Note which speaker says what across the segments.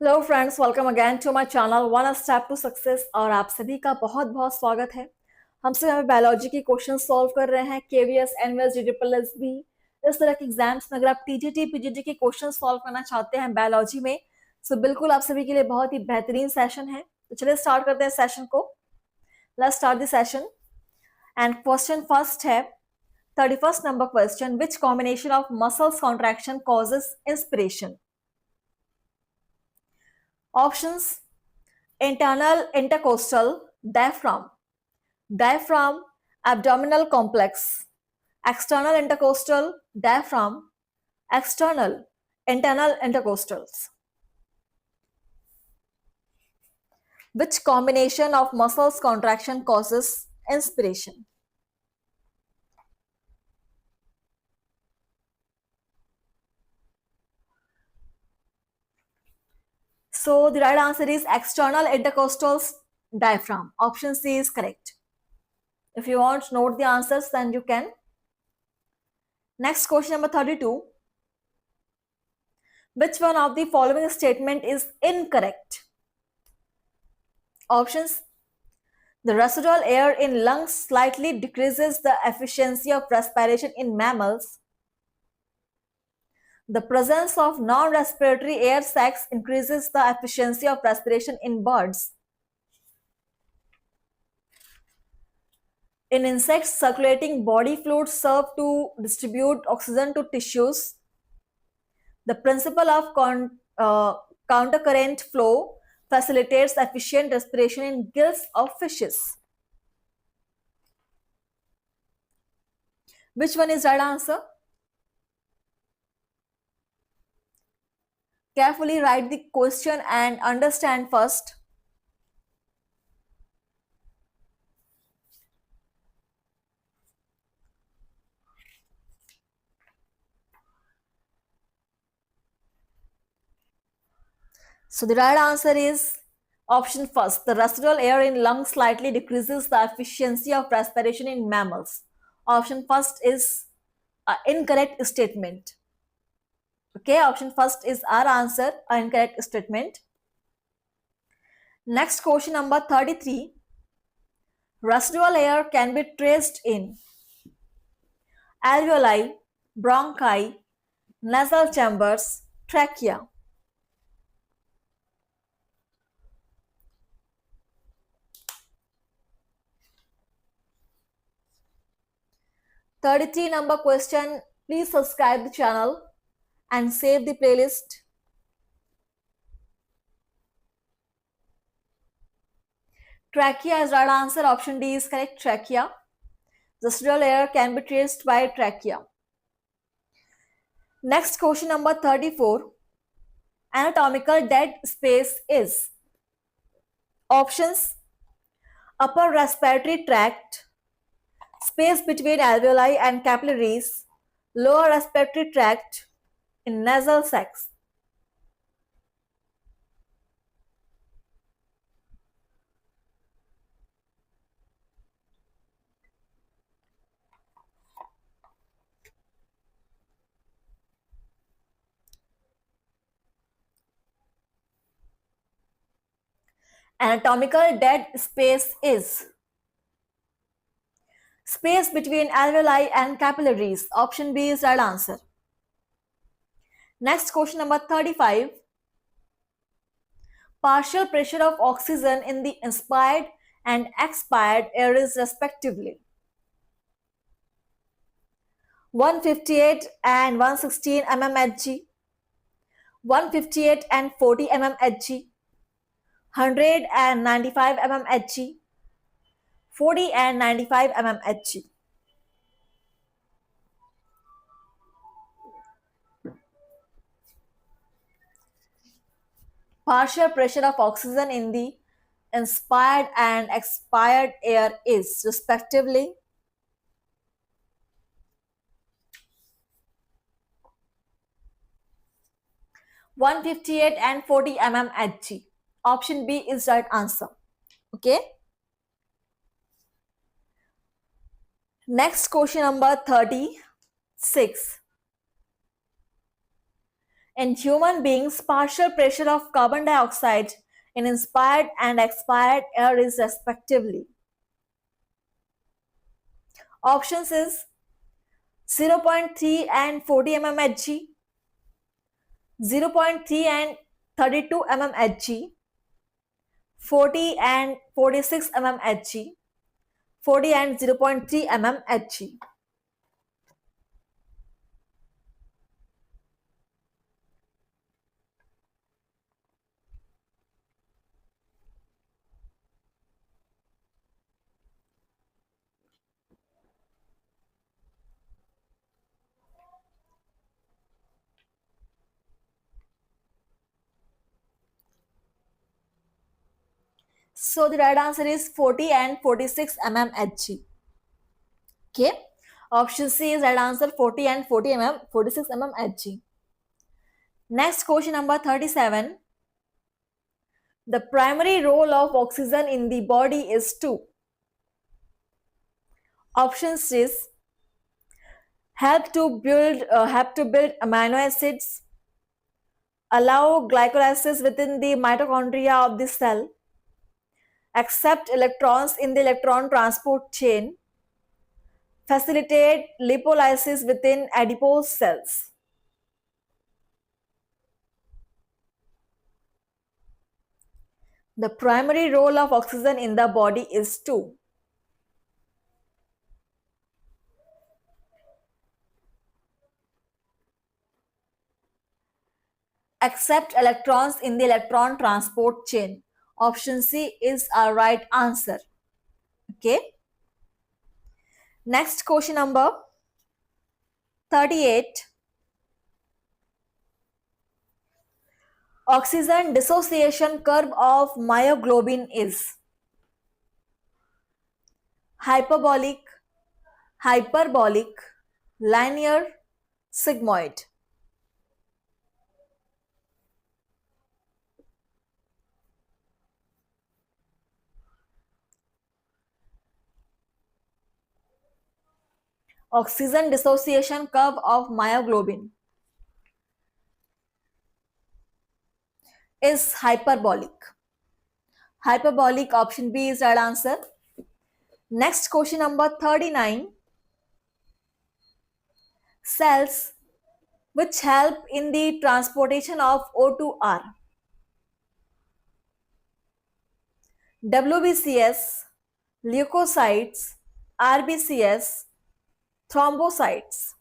Speaker 1: Hello friends, welcome again to my channel one step to success. और आप सभी का बहुत बहुत स्वागत है। हमसे हमें बायोलॉजी के क्वेश्चन सॉल्व कर रहे हैं केवीएस, एनवीएस, जीडीपीएसबी, इस तरह के एग्जाम्स में। अगर आप टीजीटी पीजीटी के क्वेश्चन सॉल्व करना चाहते हैं बायोलॉजी में, तो बिल्कुल आप सभी के लिए बहुत ही बेहतरीन सेशन है। तो चलिए स्टार्ट करते हैं सेशन को। Let's start the session. And question first है 31st number question, which combination of muscles contraction causes inspiration? Options: internal intercostal diaphragm, abdominal complex; external intercostal diaphragm, external internal intercostals. Which combination of muscles contraction causes inspiration? So the right answer is external intercostal diaphragm. Option C is correct. If you want to note the answers, then you can. Next question number 32. Which one of the following statement is incorrect? Options: the residual air in lungs slightly decreases the efficiency of respiration in mammals. The presence of non-respiratory air sacs increases the efficiency of respiration in birds. In insects, circulating body fluids serve to distribute oxygen to tissues. The principle of countercurrent flow facilitates efficient respiration in gills of fishes. Which one is right answer? Carefully write the question and understand first. So the right answer is option first. The residual air in lungs slightly decreases the efficiency of respiration in mammals. Option first is an incorrect statement. Okay, option first is our answer, an incorrect statement. Next question number 33. Residual air can be traced in alveoli, bronchi, nasal chambers, trachea. 33 number question. Please subscribe the channel and save the playlist. Trachea is right answer. Option D is correct. Trachea. Residual air can be traced by trachea. Next question number 34. Anatomical dead space is options: upper respiratory tract, space between alveoli and capillaries, lower respiratory tract, in nasal sacs. Anatomical dead space is space between alveoli and capillaries. Option B is right answer. Next question number 35. Partial pressure of oxygen in the inspired and expired air is respectively 158 and 116 mmHg, 158 and 40 mmHg, 100 and 95 mmHg, 40 and 95 mmHg. Partial pressure of oxygen in the inspired and expired air is respectively 158 and 40 mmHg. Option B is right answer. Okay. Next question number 36. In human beings, partial pressure of carbon dioxide in inspired and expired air is respectively. Options is 0.3 and 40 mmHg, 0.3 and 32 mmHg, 40 and 46 mmHg, 40 and 0.3 mmHg. So the right answer is 40 and 46 mmHg. Okay. Option C is right answer, 40 and 46 mmHg. Next question number 37. The primary role of oxygen in the body is to. Options is help to build amino acids, allow glycolysis within the mitochondria of the cell, accept electrons in the electron transport chain, facilitate lipolysis within adipose cells. The primary role of oxygen in the body is to accept electrons in the electron transport chain. Option C is our right answer. Okay. Next question number 38. Oxygen dissociation curve of myoglobin is hyperbolic, hyperbolic, linear, sigmoid. Oxygen dissociation curve of myoglobin is hyperbolic. Hyperbolic, option B is right answer. Next question number 39. Cells which help in the transportation of O2R. WBCS, leukocytes, RBCS, thrombocytes.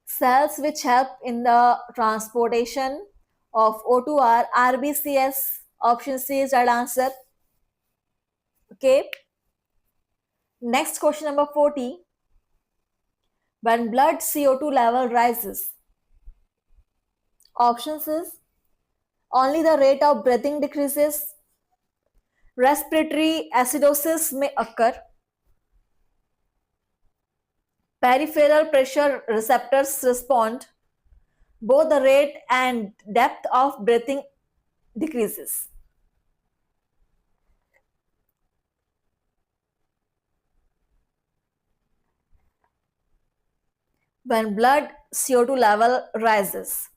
Speaker 1: Cells which help in the transportation of O2 are RBCS. Option C is right answer. Okay. Next question number 40. When blood CO2 level rises. Options is only the rate of breathing decreases, respiratory acidosis may occur, peripheral pressure receptors respond, both the rate and depth of breathing decreases. When blood CO2 level rises,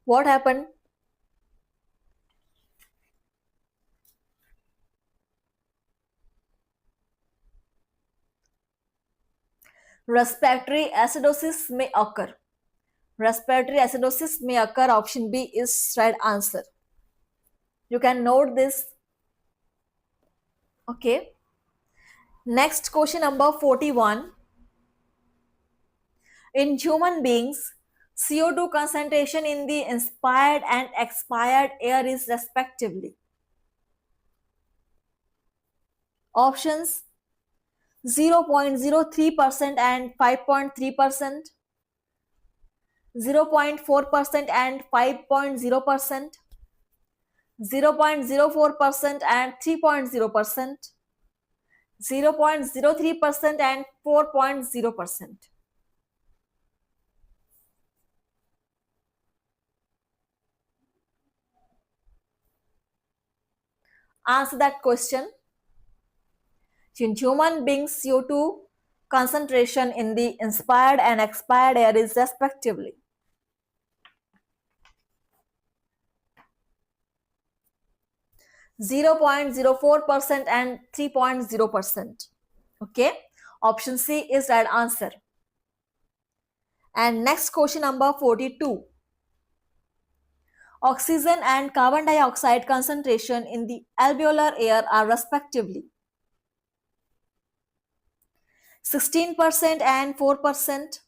Speaker 1: what happened? Respiratory acidosis may occur. Respiratory acidosis may occur. Option B is right answer. You can note this. Okay. Next question number 41. In human beings, CO2 concentration in the inspired and expired air is respectively. Options 0.03% and 5.3%, 0.4% and 5.0%, 0.04% and 3.0%, 0.03% and 4.0%. Answer that question. In human beings, CO2 concentration in the inspired and expired air is respectively 0.04% and 3.0%. Okay, option C is right answer. And next question number 42. Oxygen and carbon dioxide concentration in the alveolar air are respectively 16% and 4%,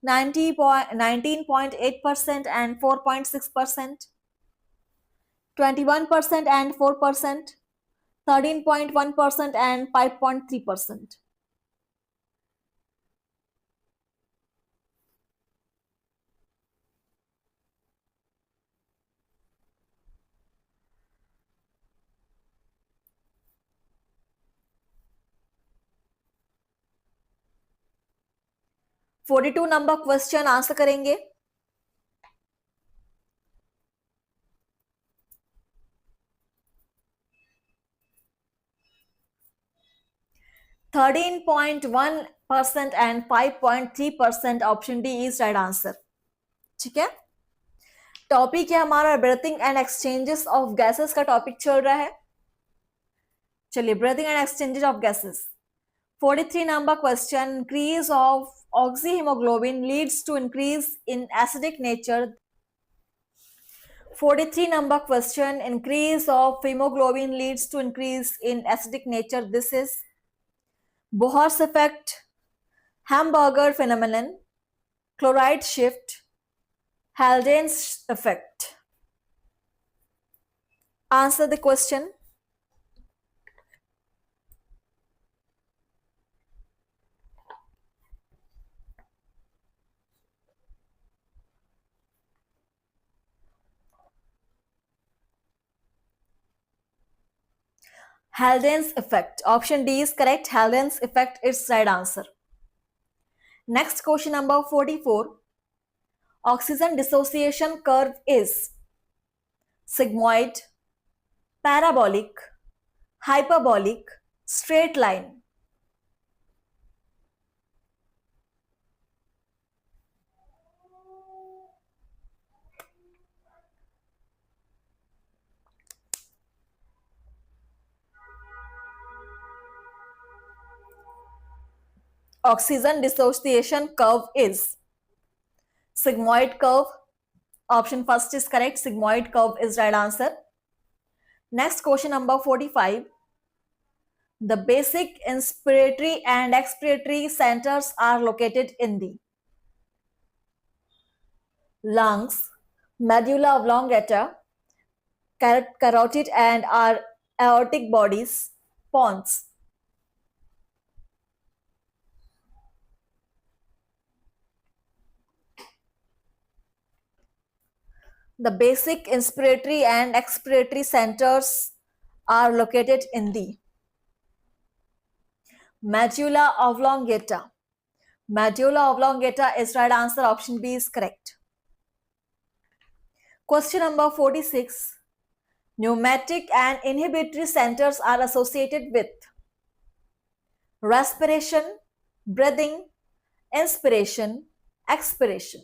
Speaker 1: 19.8% and 4.6%, 21% and 4%, 13.1% and 5.3%. Forty two number question answer करेंगे. 13.1% and 5.3%. Option D is right answer. ठीक है, topic है हमारा breathing and exchanges of gases का topic चल रहा है. चलिए, breathing and exchanges of gases. 43 number question. Increase of oxyhemoglobin leads to increase in acidic nature. 43 number question. Increase of hemoglobin leads to increase in acidic nature. This is Bohr's effect, Hamburger phenomenon, chloride shift, Haldane's effect. Answer the question. Haldane's effect. Option D is correct. Haldane's effect is right answer. Next question number 44. Oxygen dissociation curve is sigmoid, parabolic, hyperbolic, straight line. Oxygen dissociation curve is sigmoid curve. Option first is correct. Sigmoid curve is right answer. Next question number 45. The basic inspiratory and expiratory centers are located in the lungs, medulla oblongata, carotid and aortic bodies, pons. The basic inspiratory and expiratory centers are located in the medulla oblongata. Medulla oblongata is right answer. Option B is correct. Question number 46. Pneumatic and inhibitory centers are associated with respiration, breathing, inspiration, expiration.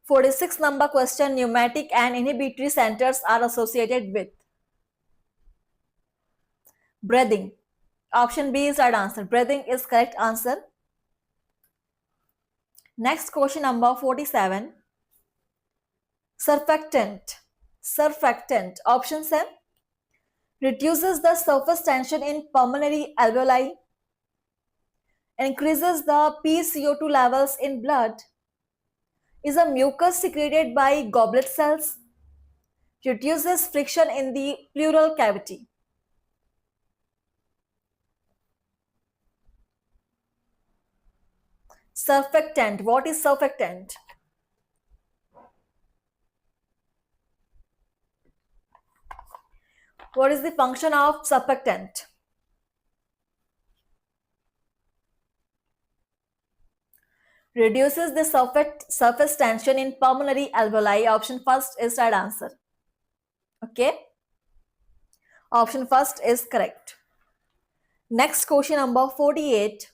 Speaker 1: Forty-six number question. Pneumatic and inhibitory centers are associated with breathing. Option B is right answer. Breathing is correct answer. Next question number 47. Surfactant. Surfactant. Option C. Reduces the surface tension in pulmonary alveoli. Increases the pCO2 levels in blood. Is a mucus secreted by goblet cells. Reduces friction in the pleural cavity. Surfactant. What is surfactant? What is the function of surfactant? reduces the surface tension in pulmonary alveoli. Option first is right answer. Okay, option first is correct. Next question number 48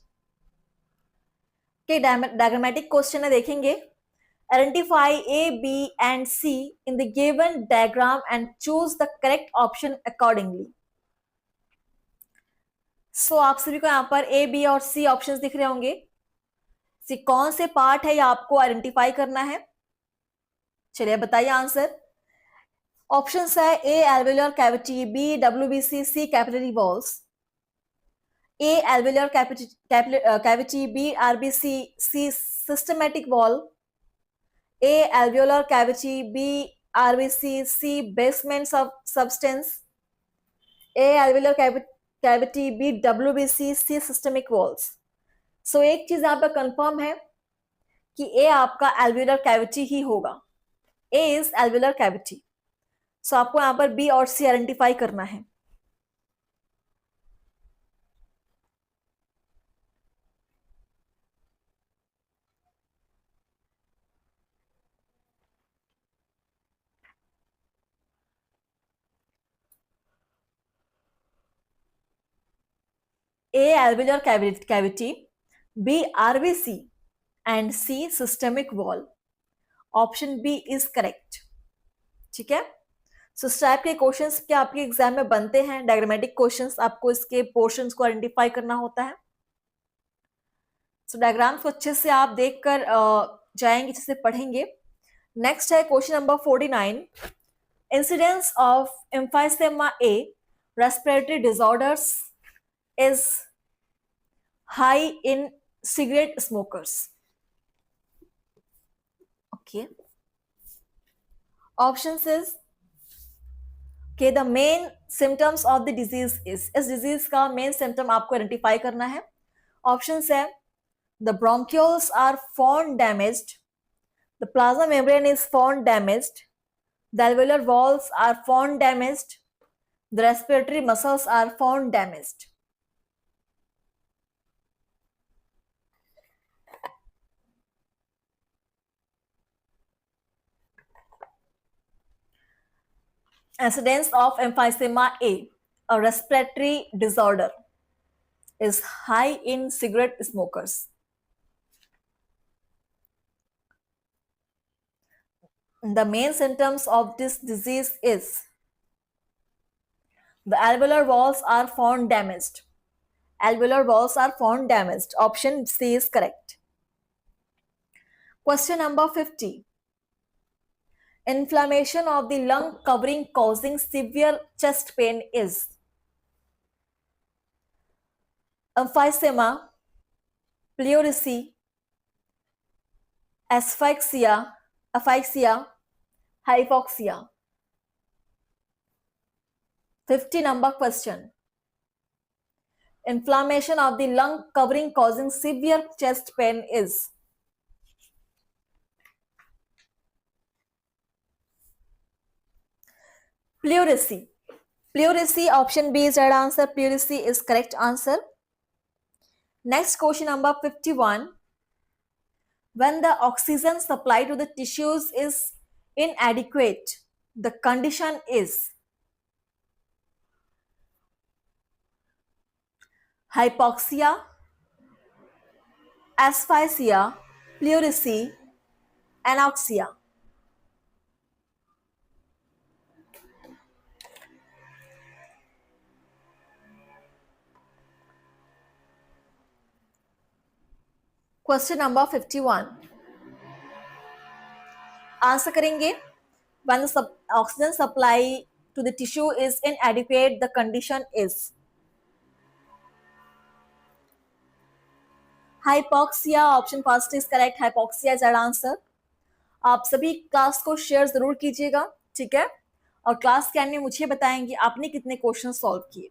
Speaker 1: के diagrammatic question है, देखेंगे. Identify A, B and C in the given diagram and choose the correct option accordingly. So आप सभी को यहाँ पर A, B और C options दिख रहे होंगे. सी कौन से पार्ट है ये आपको आइडेंटिफाई करना है. चलिए बताइए आंसर. ऑप्शंस है ए एल्वेलर कैविटी, बी डब्ल्यूबीसी, सी कैपिलरी वॉल्स. ए एल्वेलर कैविटी, बी आरबीसी, सी सिस्टमैटिक वॉल. ए एल्वेलर कैविटी, बी आरबीसी, सी बेसमेंट सबस्टेंस. ए एल्वेलर कैविटी, बी डब्ल्यूबीसी, सी सिस्टमिक वॉल्स. सो एक चीज यहाँ पर कंफर्म है कि ए आपका एल्वेलर कैविटी ही होगा. ए इज एल्वेलर कैविटी. सो आपको यहां पर बी और सी आइडेंटिफाई करना है. A alveolar cavity, B RBC and C systemic wall. Option B is correct. ठीक है. सो इस टाइप के क्वेश्चंस क्या आपके एग्जाम में बनते हैं. डायग्रामेटिक क्वेश्चंस, आपको इसके पोर्शंस को आइडेंटिफाई करना होता है. सो डायग्राम्स को अच्छे से आप देखकर जाएंगे, अच्छे से पढ़ेंगे. नेक्स्ट है question number 49. Incidence of emphysema A respiratory disorders is high in cigarette smokers. Okay. Options is okay, the main symptoms of the disease is, इस disease का main symptom आपको identify करना है. Options है the bronchioles are found damaged, the plasma membrane is found damaged, the alveolar walls are found damaged, the respiratory muscles are found damaged. Incidence of emphysema A, a respiratory disorder, is high in cigarette smokers. The main symptoms of this disease is the alveolar walls are found damaged. Alveolar walls are found damaged. Option C is correct. Question number 50. Inflammation of the lung covering causing severe chest pain is emphysema, pleurisy, asphyxia, hypoxia. 50 number question. Inflammation of the lung covering causing severe chest pain is pleurisy. Pleurisy, option B is right answer. Pleurisy is correct answer. Next question number 51. When the oxygen supply to the tissues is inadequate, the condition is hypoxia, asphyxia, pleurisy, anoxia. Question number 51. Answer करेंगे. When the oxygen supply to the tissue is inadequate, the condition is hypoxia. Option first is correct. Hypoxia is right answer. आप सभी class को share जरूर कीजिएगा, ठीक है. और class के एंड में मुझे बताएंगे आपने कितने क्वेश्चन सॉल्व किए.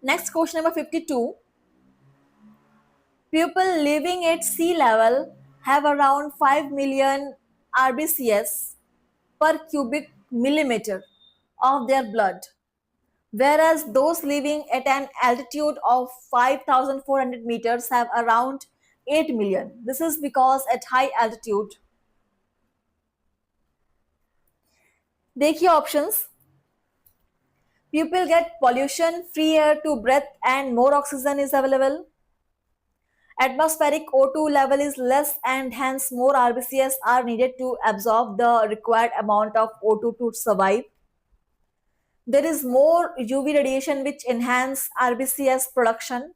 Speaker 1: Next question number 52. People living at sea level have around 5 million RBCs per cubic millimeter of their blood, whereas those living at an altitude of 5,400 meters have around 8 million. This is because at high altitude. देखिए options. People get pollution, free air to breathe, and more oxygen is available. Atmospheric O2 level is less and hence more RBCs are needed to absorb the required amount of O2 to survive. There is more UV radiation which enhance RBCs production.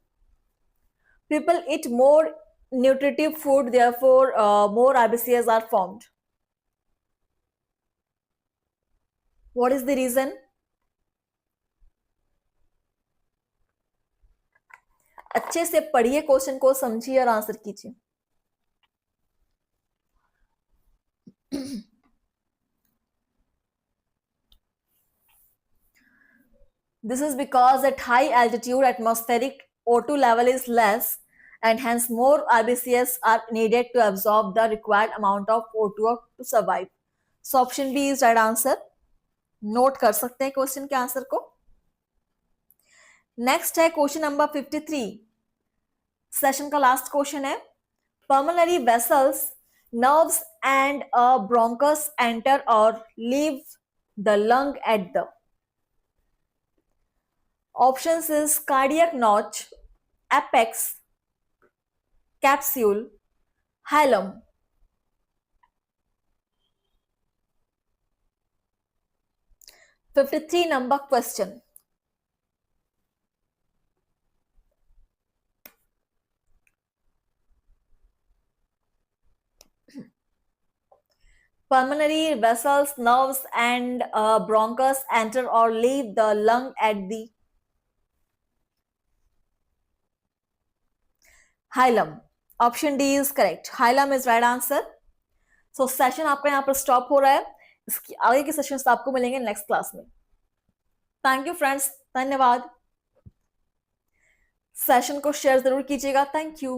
Speaker 1: People eat more nutritive food, therefore more RBCs are formed. What is the reason? अच्छे से पढ़िए, question को समझिए और answer कीजिए. This is because at high altitude atmospheric O2 level is less and hence more RBCs are needed to absorb the required amount of O2 to survive. So option B is right answer. Note कर सकते हैं question के answer को. Next है question number 53. Session का last question है. Pulmonary vessels, nerves and a bronchus enter or leave the lung at the. Options is cardiac notch, apex, capsule, hilum. $53 number question. Pulmonary vessels, nerves and bronchus enter or leave the lung at the hilum. Option D is correct. Hilum is right answer. So session आपका यहाँ पर stop हो रहा है. इसकी आगे के sessions आपको मिलेंगे नेक्स्ट क्लास में. थैंक यू फ्रेंड्स, धन्यवाद. सेशन को शेयर जरूर कीजिएगा. Thank you.